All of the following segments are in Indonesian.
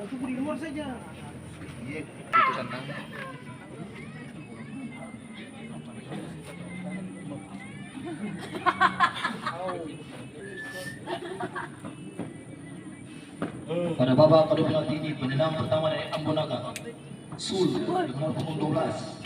Tunggu di luar saja. Iya, itu kandang. Pada babak kedua penalti ini penendang pertama dari Ambonaga Sul nomor punggung 12.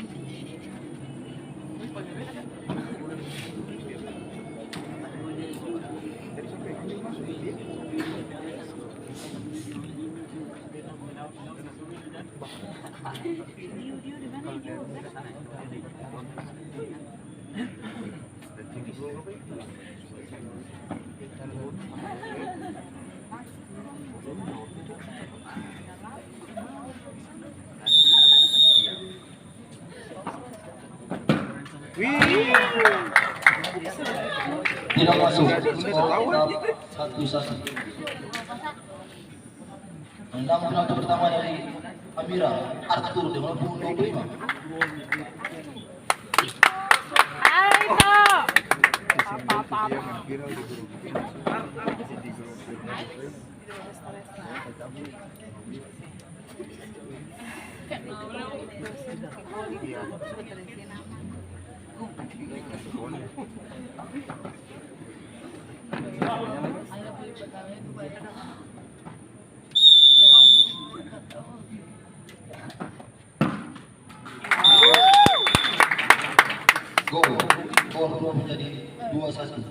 Tidak masuk. Skor tetap 1-1. Tendangan penalti pertama dari Amira Arthur dengan punggung 25. Gol. Skor menjadi 2-1.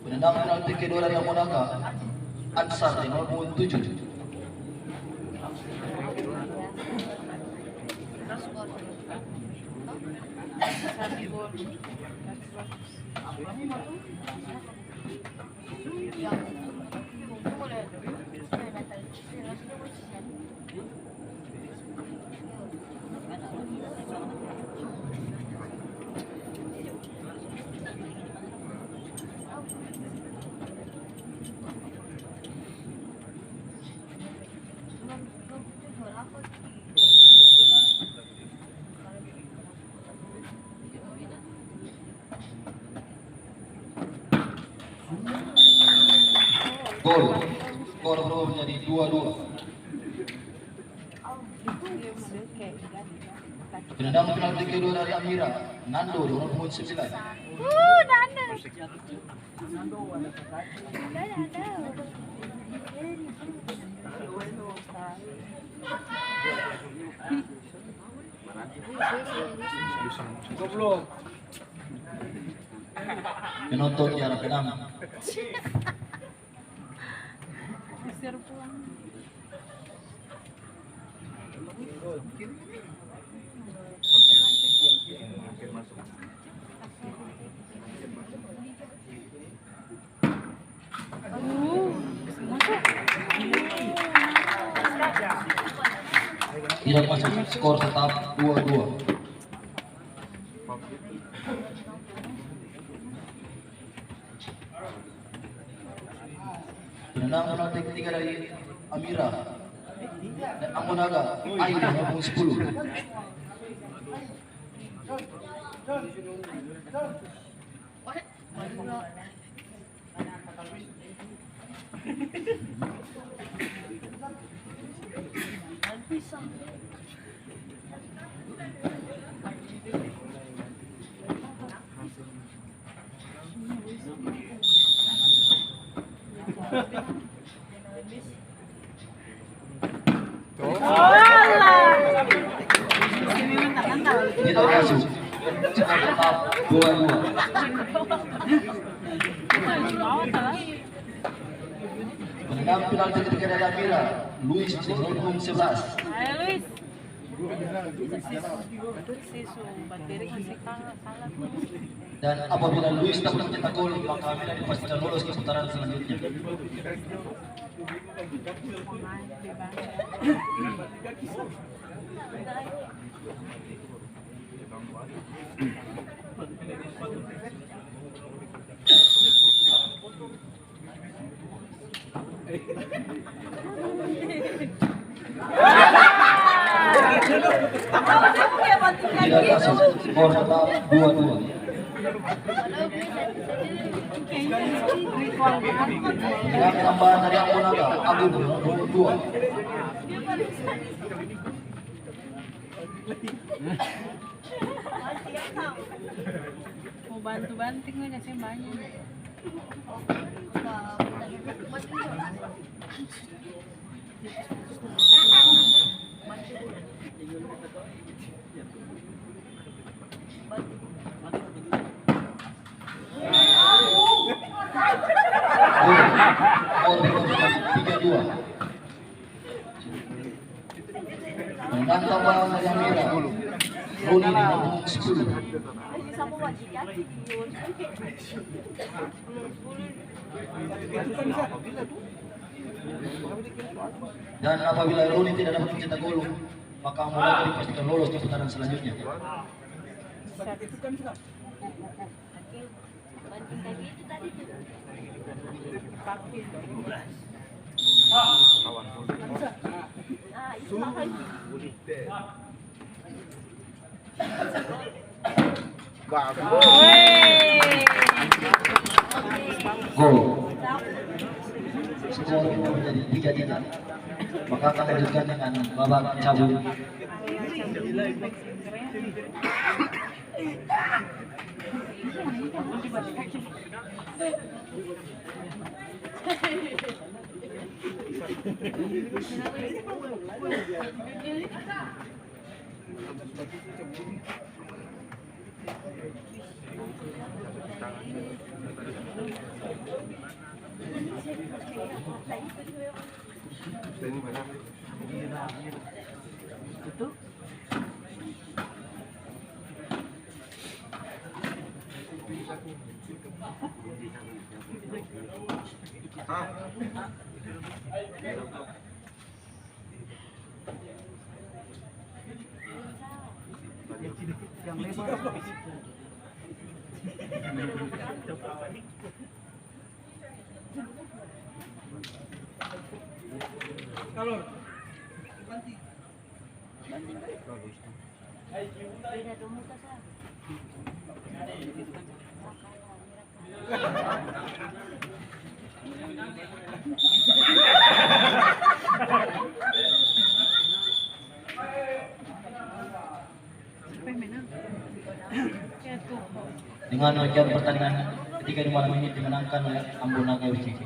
Penendang penalti kedua dari Ambonaga Ansar di nomor punggung 7. Gol. Skor berubah menjadi 2-2. Penendang penalti kedua dari Amira Nando nomor punggung 9. Goblok. Penonton jarak 6. Tidak masuk. Skor tetap 2-2. Penendang penalti ketiga dari Amira dan Ambonaga Aida nomor 10. Tidak masuk. Skor tetap 2-2. Penendang penalti ketiga dari Amira Luis nomor punggung 11. Dan apabila Luis dapat mencetak gol, maka Amira dipastikan lolos ke putaran selanjutnya. Tidak masuk. Skor tetap 2-2. Dengan tambahan dari Ambo Naga, Agung nomor 2. Mau bantu-banting aja sih banyak. Tiga-dua. Menang tambahan dari Amira. Roni nomor 10. Dan apabila Roni tidak dapat mencetak gol, maka Monaga dipastikan lolos di putaran selanjutnya. Gol. Skor kita menjadi 3-3. Maka akan lanjutkan dengan babak cabut. Dengan demikian pertandingan ketiga di malam ini dimenangkan oleh Ambo Naga FC.